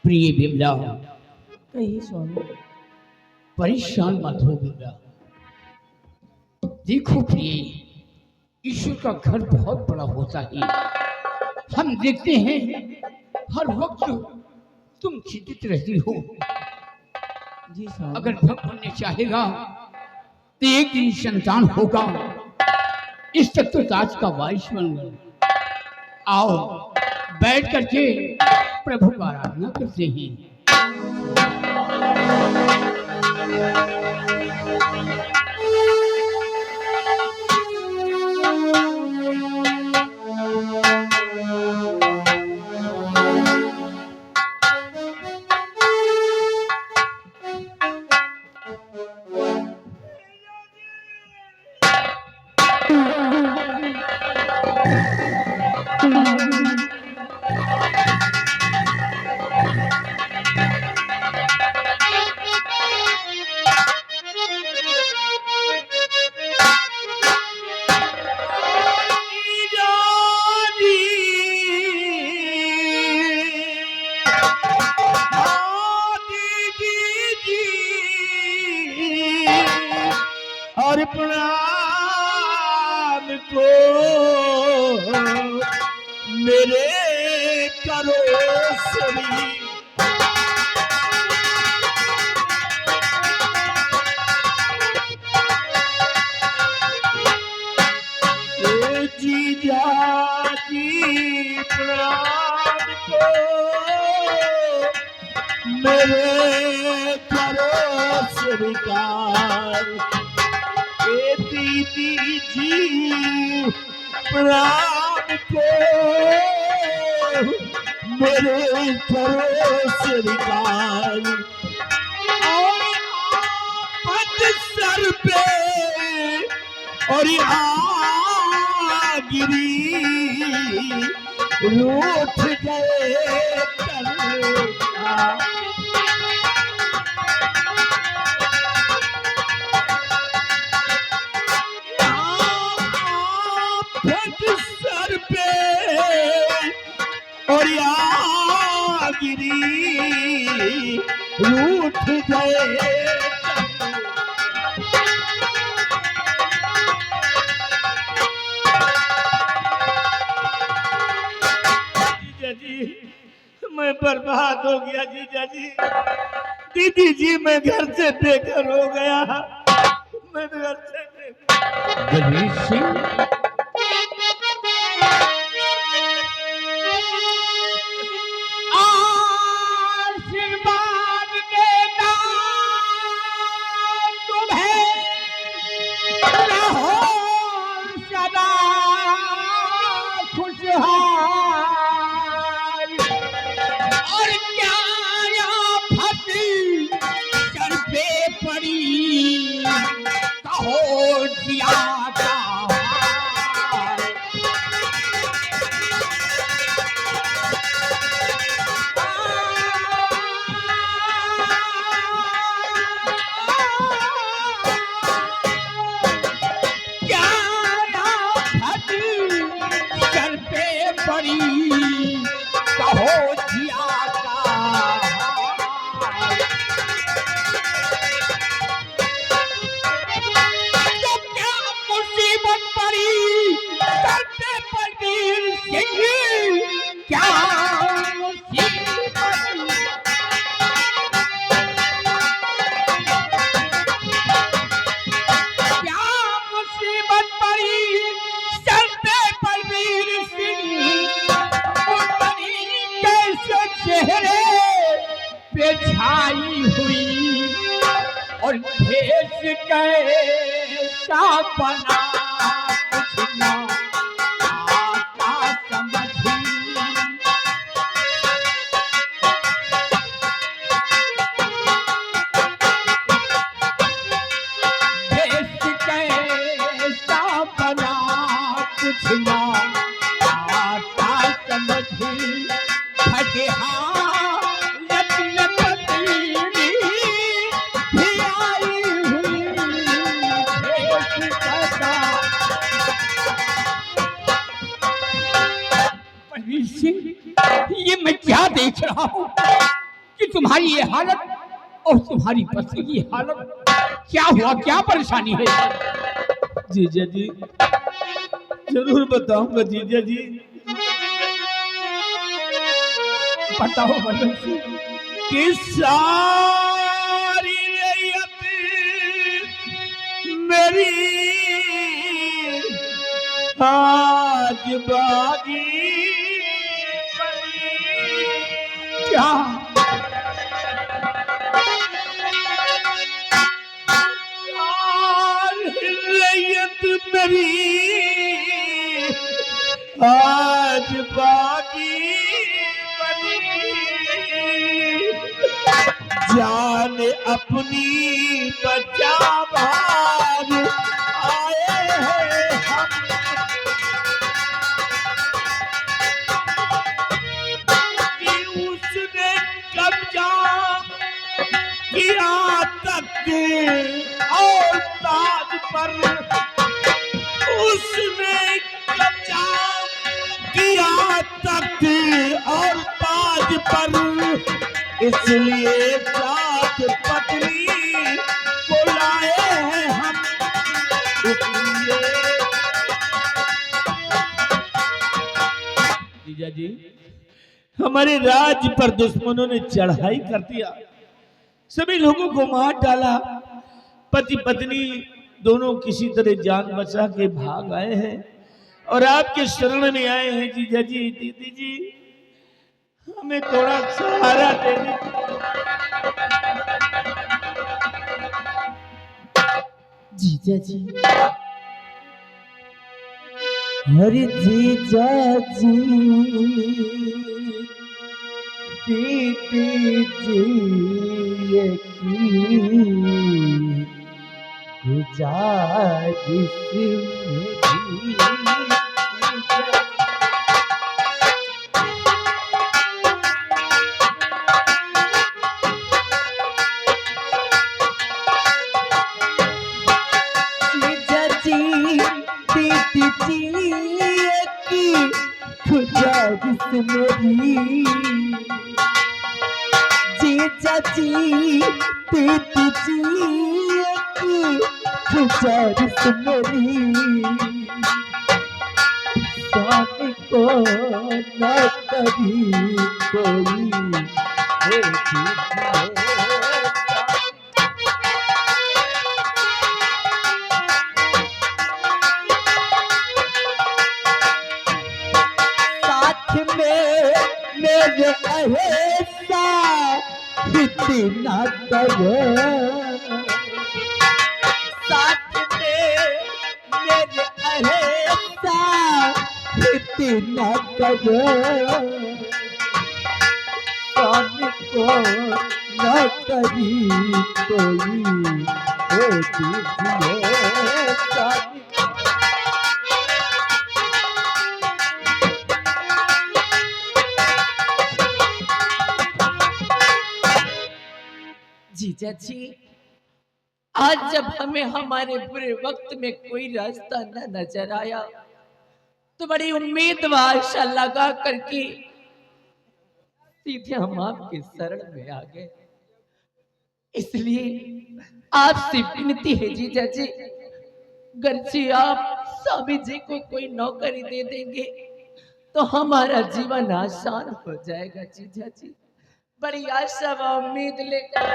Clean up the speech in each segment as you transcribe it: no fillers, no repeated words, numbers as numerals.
प्रिय बिमला, कहिए स्वामी। परेशान मत हो बिमला। देखो प्रिय, ईश्वर का घर बहुत बड़ा होता है। हम देखते हैं हर वक्त तुम चिंतित रहती हो। जी स्वामी। अगर भगवान ने चाहेगा तो एक दिन संतान होगा, इस तक तो ताज का वारिस बन गया। आओ बैठ करके प्रभु का आराधना करते हैं। और प्रणाम को मेरे करो सभी। जीजा जी प्रणाम को मेरे करो स्वीकार। दीदी जी प्राण को मेरे करो स्वीकार। और पद सर पे और गिरी रूठ गए कलका। सर पे और गिरी रूठ गए। जीजा जी मैं बर्बाद हो गया। जीजा जी, दीदी जी मैं घर से बेघर हो गया। मैं घर से गणेश सिंह, आशीर्वाद देना तुम्हें, रहो सदा खुशहाल। और क्या आफत सर पे पड़ी, कहो जिया का हाल। क्या आफत सर पे पड़ी, कहो जिया का हाल। तो क्या मुसीबत पड़ी सर पे बलबीर सिंह, क्या मुसीबत। क्या मुसीबत पड़ी सर पे बलबीर सिंह, बनी कैसे चेहरे पे छाई हुई। और भेष कैसा बना कुछ ना आता समझी। भेष कैसा बना कुछ ना आता समझी। फटे हालत में पतली भी आई हुई। भेष कैसा। बलबीर सिंह, ये मैं क्या देख रहा हूँ? तुम्हारी ये हालत और तुम्हारी पत्नी की हालत, क्या हुआ, क्या परेशानी है? जीजा जी जरूर बताऊंगा जीजा जी। बताओ बदन सिंह। कि सारी रैयत मेरी आज बागी बनी। क्या? सारी रैयत मेरी आज बागी बनी। जान अपनी बचा भाग आए हैं हम। कि उसने कब्जा किया तख्त और ताज पर। उसने कब्जा किया तख्त और ताज पर। इसलिए साथ पत्नी को लाए हैं हम। इसलिए जीजा जी हमारे राज्य पर दुश्मनों ने चढ़ाई कर दिया, सभी लोगों को मार डाला। पति पत्नी दोनों किसी तरह जान बचा के भाग आए हैं और आपके शरण में आए हैं। जीजा जी दीदी जी हमें थोड़ा सहारा दे दीजिए। जीजा जी, हरे जीजा जी, दीदी जी की गुजारिश मेरी। मेरी जीजा जी दीदी जी की गुजारिश मेरी। स्वामी को न कभी कोई मेरे अहेसा इतना करो। साथ में मेरे अहेसा इतना करो। स्वामी को न करी कोई दीजिए। जीजा जी आज जब हमें हमारे बुरे वक्त में कोई रास्ता न नजर आया तो बड़ी उम्मीद व आशा लगा करके सीधे हम आपके शरण में आ गए। इसलिए आपसे विनती है जीजा जी, अगर जी आप स्वामी जी को कोई नौकरी दे देंगे तो हमारा जीवन आसान हो जाएगा। जीजा जी बड़ी आशा व उम्मीद लेकर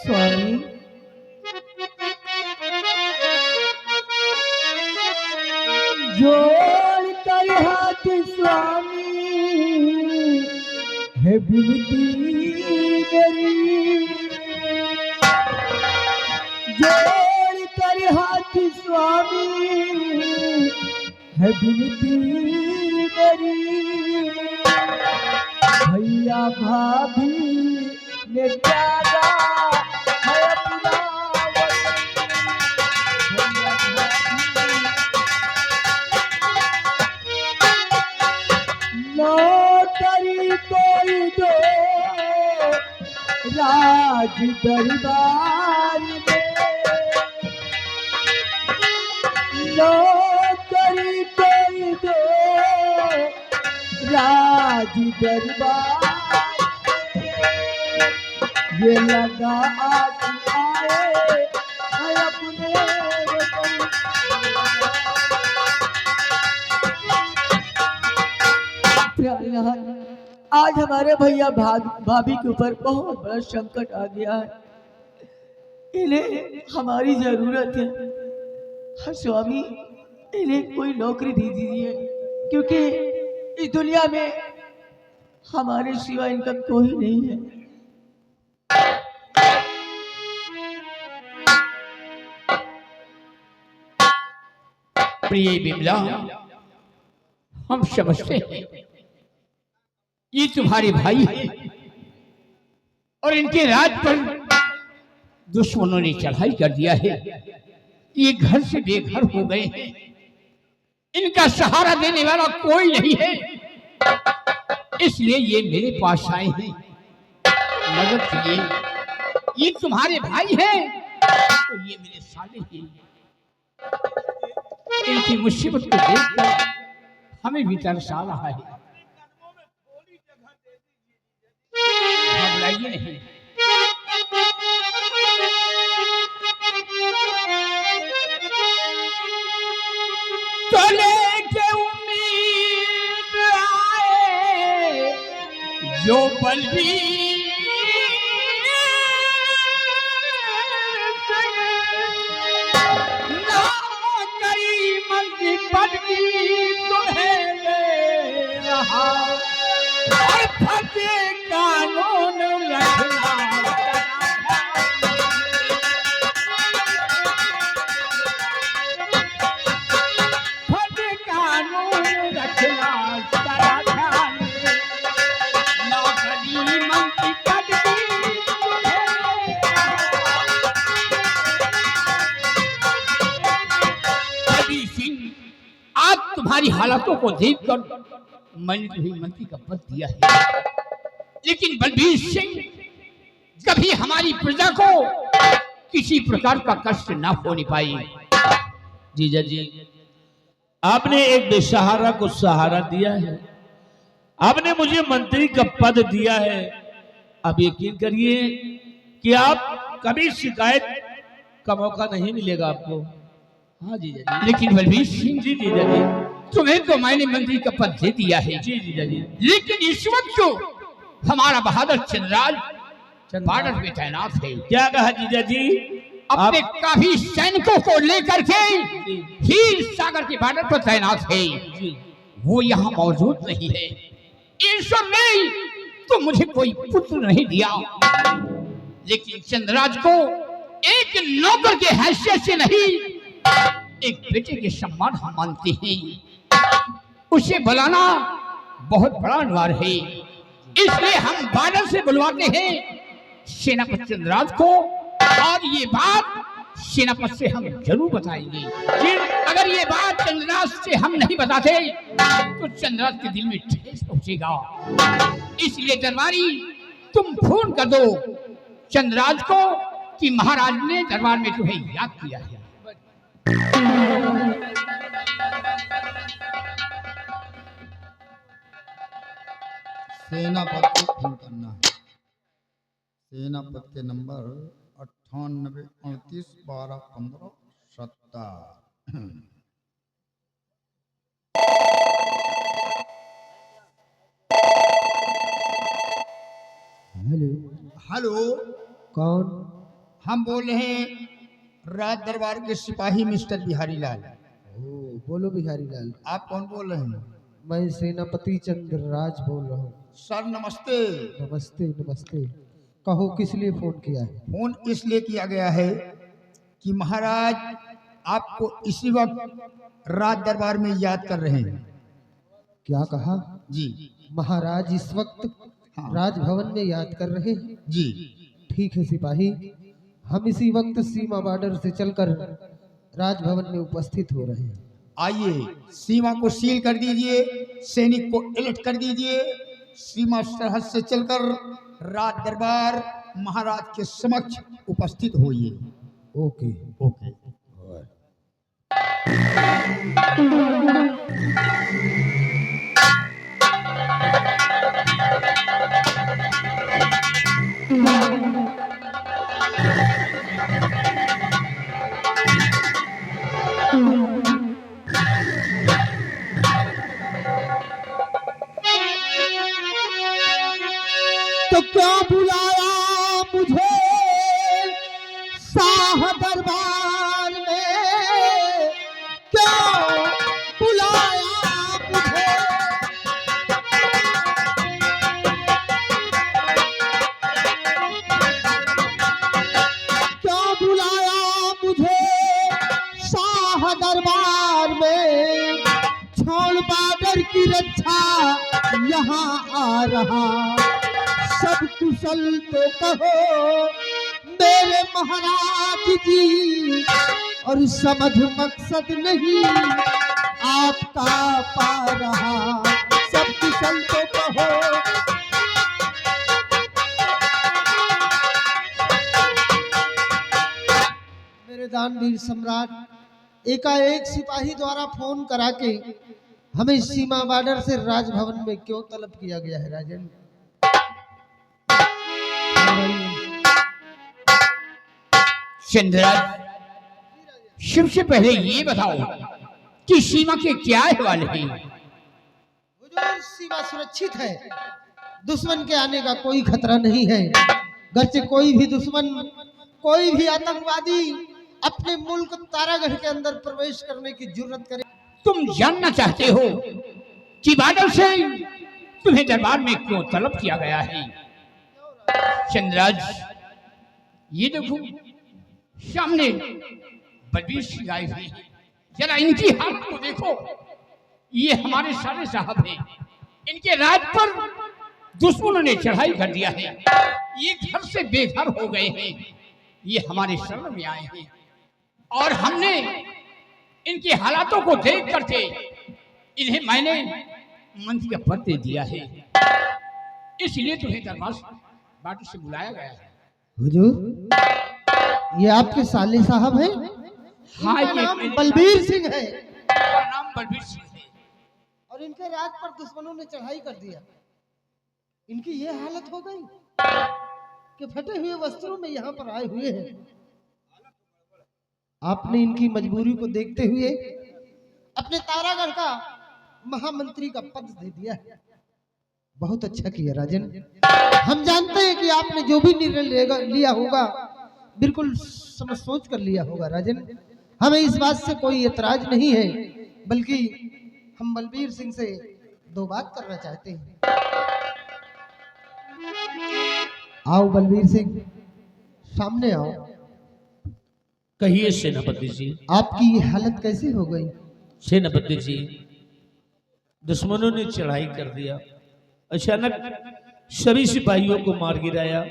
स्वामी जोड़ कर हाथ स्वामी है विनती मेरी। जोड़ कर हाथ स्वामी है विनती मेरी। भैया भाभी ने त्यागा है अपना नौकरी कोई दो राज दरबार में। नौकरी कोई दो राज दरबार ये लगा आज आए अपने वतन। आज हमारे भैया भाभी के ऊपर बहुत बड़ा संकट आ गया है, इन्हें हमारी जरूरत है। हाँ स्वामी, इन्हें कोई नौकरी दे दीजिए, क्योंकि इस दुनिया में हमारे सिवा इनका कोई नहीं है। प्रिय बिमला, हम समझते हैं ये तुम्हारे भाई हैं और इनके राज पर दुश्मनों ने चढ़ाई कर दिया है। ये घर से बेघर हो गए हैं, इनका सहारा देने वाला कोई नहीं है, इसलिए ये मेरे पास आए हैं मदद के लिए। ये तुम्हारे भाई हैं तो ये मेरे साले हैं। इनकी मुसीबत को देखकर हमें भी तरस आ रहा है। घबराइए नहीं, तो लेके उम्मीद आए जो पल भी ना करी मंजिल पर भी तुम्हें ले रहा और फटे कानून रखना। फटे कानून रखना सारा ध्यान, नौकरी मंत्री पद भी कभी सिंह, आज तुम्हारी हालातों को देखकर मैंने तुम्हें मंत्री का पद दिया है, लेकिन बलबीर सिंह कभी हमारी प्रजा को किसी प्रकार का कष्ट ना होने पाई। जीजा जी, आपने एक बेसहारा को सहारा दिया है, आपने मुझे मंत्री का पद दिया है। अब यकीन करिए कि आप कभी शिकायत का मौका नहीं मिलेगा आपको। हाँ जीजा जी। लेकिन बलबीर सिंह जी जीजा जी। तुम्हें तो मैंने मंत्री का पद दे दिया है, जी जीजा जी। लेकिन इस वक्त जो हमारा बहादुर चंद्रराज बॉर्डर पे तैनात है, क्या कहा जीजा जी? अपने काफी सैनिकों को लेकर के हीर सागर के बॉर्डर पर तैनात है, वो यहाँ मौजूद नहीं है। ईश्वर ने तो मुझे कोई पुत्र नहीं दिया, लेकिन चंद्रराज को एक नौकर के हैसियत से नहीं, एक बेटे के सम्मान हम मानते हैं। उसे बुलाना बहुत बड़ा अनिवार्य है, इसलिए हम बॉर्डर से बुलवाते हैं सेनापति चंद्रराज को, और ये बात सेनापति से हम जरूर बताएंगे। अगर ये बात चंद्रराज से हम नहीं बताते तो चंद्रराज के दिल में ठेस पहुंचेगा। इसलिए दरबारी, तुम फोन कर दो चंद्रराज को कि महाराज ने दरबार में तुम्हें याद किया है। सेनापति को फोन करना है। सेनापति के नंबर 98 38 12 15 70। हेलो, हेलो, कौन? हम बोल रहे हैं राज दरबार के सिपाही मिस्टर बिहारी लाल। बोलो बिहारी लाल। आप कौन बोल रहे हैं? मैं सेनापति चंद्रराज बोल रहा हूँ। सर नमस्ते। नमस्ते नमस्ते। कहो किस लिए फोन किया है? फोन इसलिए किया गया है कि महाराज आपको इसी वक्त राज दरबार में याद कर रहे हैं। क्या कहा? जी महाराज इस वक्त हाँ। राजभवन में याद कर रहे हैं? जी ठीक है सिपाही, हम इसी वक्त सीमा बॉर्डर से चलकर राजभवन में उपस्थित हो रहे हैं। आइए, सीमा को सील कर दीजिए, सैनिक को अलर्ट कर दीजिए, सीमा सरहद से चलकर राज दरबार महाराज के समक्ष उपस्थित होइए। Okay okay. तो क्यों बुलाया मुझे शाह दरबार में, क्यों बुलाया मुझे। क्यों बुलाया मुझे शाह दरबार में, छोड़ बादर की रक्षा यहाँ आ रहा। सब कुशल तो कहो मेरे महाराज जी, और समझ मकसद नहीं आपका पा रहा। सब कुशल तो कहो। मेरे दानवीर सम्राट, एकाएक सिपाही द्वारा फोन करा के हमें सीमा बॉर्डर से राजभवन में क्यों तलब किया गया है राजन? चंद्रराज, सबसे पहले ये बताओ कि सीमा के क्या अहवाल है? हुजूर, सीमा सुरक्षित है, दुश्मन के आने का कोई खतरा नहीं है। गर्चे कोई भी दुश्मन, कोई भी आतंकवादी अपने मुल्क तारागढ़ के अंदर प्रवेश करने की जुर्रत करे। तुम जानना चाहते हो कि बादल से तुम्हें दरबार में क्यों तलब किया गया है? चंद्रराज, ये देखो सामने बलबीर सिंह आए हुए हैं। जरा इनकी हालत को देखो। ये हमारे सारे साहब हैं। इनके राज पर दुश्मनों ने चढ़ाई कर दिया है। ये घर से बेघर हो गए हैं। ये हमारे शरण में आए हैं और हमने इनके हालातों को देख करके इन्हें मैंने मंत्री का पद दे दिया है। इसलिए तुम्हें दरबार बाटू से बुलाया गया है। हुजूर, ये आपके साले साहब हैं? हाँ, इनका ये नाम मेरे बलबीर सिंह है इनका नाम बलबीर सिंह है। और इनके राज पर दुश्मनों ने चढ़ाई कर दिया। इनकी ये हालत हो गई कि फटे हुए वस्त्रों में यहाँ पर आए हुए हैं। आपने इनकी मजबूरी को देखते हुए अपने तारागढ़ का महामंत्री का पद दे दिया है। बहुत अच्छा किया राजन। हम जानते हैं कि आपने जो भी निर्णय लिया होगा बिल्कुल समझ सोच कर लिया होगा राजन। हमें इस बात से कोई एतराज नहीं है, बल्कि हम बलबीर सिंह से दो बात करना चाहते हैं। आओ बलबीर सिंह, सामने आओ। कहिए सेनापति जी। आपकी ये हालत कैसे हो गई? सेनापति जी, दुश्मनों ने चढ़ाई कर दिया। अचानक सभी सिपाहियों को मार गिराया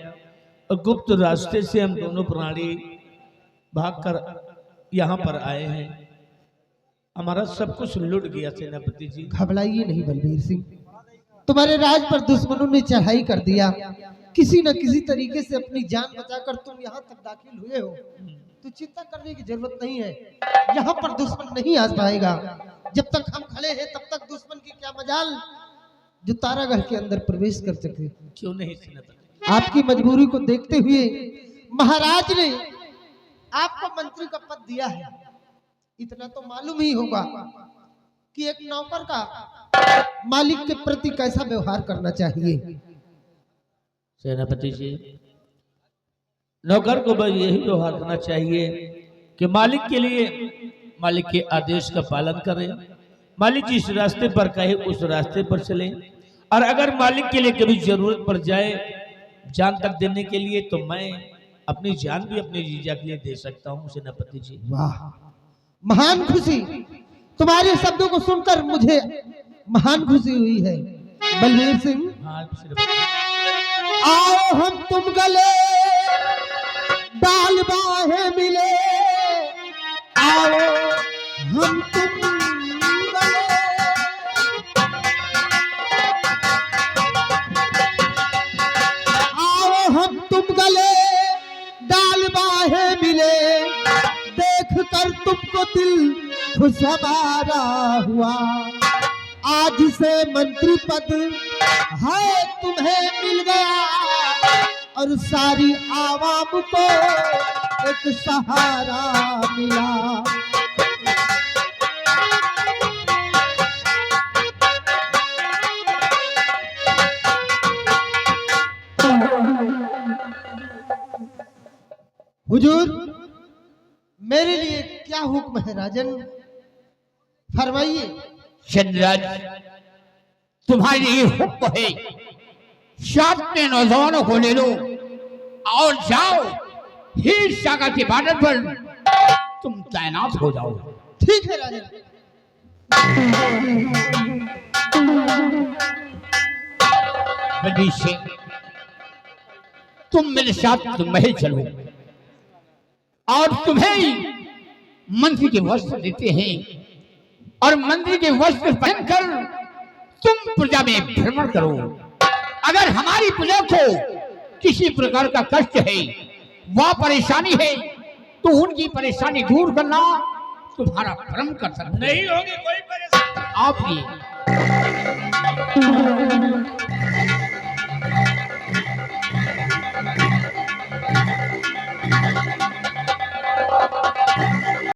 और गुप्त रास्ते से हम दोनों प्राणी भागकर यहाँ पर आए हैं। हमारा सब कुछ लुट गया सेनापति जी। घबराइए नहीं बलबीर सिंह, तुम्हारे राज पर दुश्मनों ने चढ़ाई कर दिया। किसी न किसी तरीके से अपनी जान बचाकर तुम यहाँ तक दाखिल हुए हो, तो चिंता करने की जरूरत नहीं है। यहाँ पर दुश्मन नहीं आ पाएगा। जब तक हम खड़े हैं तब तक दुश्मन की क्या मजाल जो तारागढ़ के अंदर प्रवेश कर सके। क्यों नहीं सेनापति? आपकी मजबूरी को देखते हुए महाराज ने आपको मंत्री का पद दिया है। इतना तो मालूम ही होगा कि एक नौकर का मालिक के प्रति कैसा व्यवहार करना चाहिए। सेनापति जी, नौकर को बस यही व्यवहार करना चाहिए कि मालिक के लिए मालिक के आदेश का पालन करें। मालिक जिस रास्ते पर कहे उस रास्ते पर चले, और अगर मालिक के लिए कभी जरूरत पड़ जाए जान तक देने के लिए, तो मैं अपनी जान भी अपने जीजा के लिए दे सकता हूँ सेनापति जी। वाह, महान खुशी। तुम्हारे शब्दों को सुनकर मुझे महान खुशी हुई है बलबीर सिंह। हाँ सेनापति। आओ हम तुम गले डाल बाहें मिले, आओ हम तुम गले। आओ हम तुम गले डाल बाहें मिले, देख कर तुमको दिल खुश हमारा हुआ। आज से मंत्री पद है तुम्हें मिल गया, और सारी आवाम को एक सहारा मिला। हुजूर, मेरे लिए क्या हुक्म है राजन, फरमाइए। चंद्रराज, तुम्हारे लिए हुक्म है, 7 नौजवानों को ले लो और जाओ हीर सागर के बॉर्डर पर तुम तैनात हो जाओ। ठीक है राजन। रणवीर सिंह, तुम मेरे साथ महल चलो और तुम्हें मंत्री के वस्त्र देते हैं और मंत्री के वस्त्र पहनकर तुम प्रजा में भ्रमण करो। अगर हमारी प्रजा को किसी प्रकार का कष्ट है, वह परेशानी है, तो उनकी परेशानी दूर करना तुम्हारा परम कर्तव्य। नहीं होगी कोई परेशानी। आप ये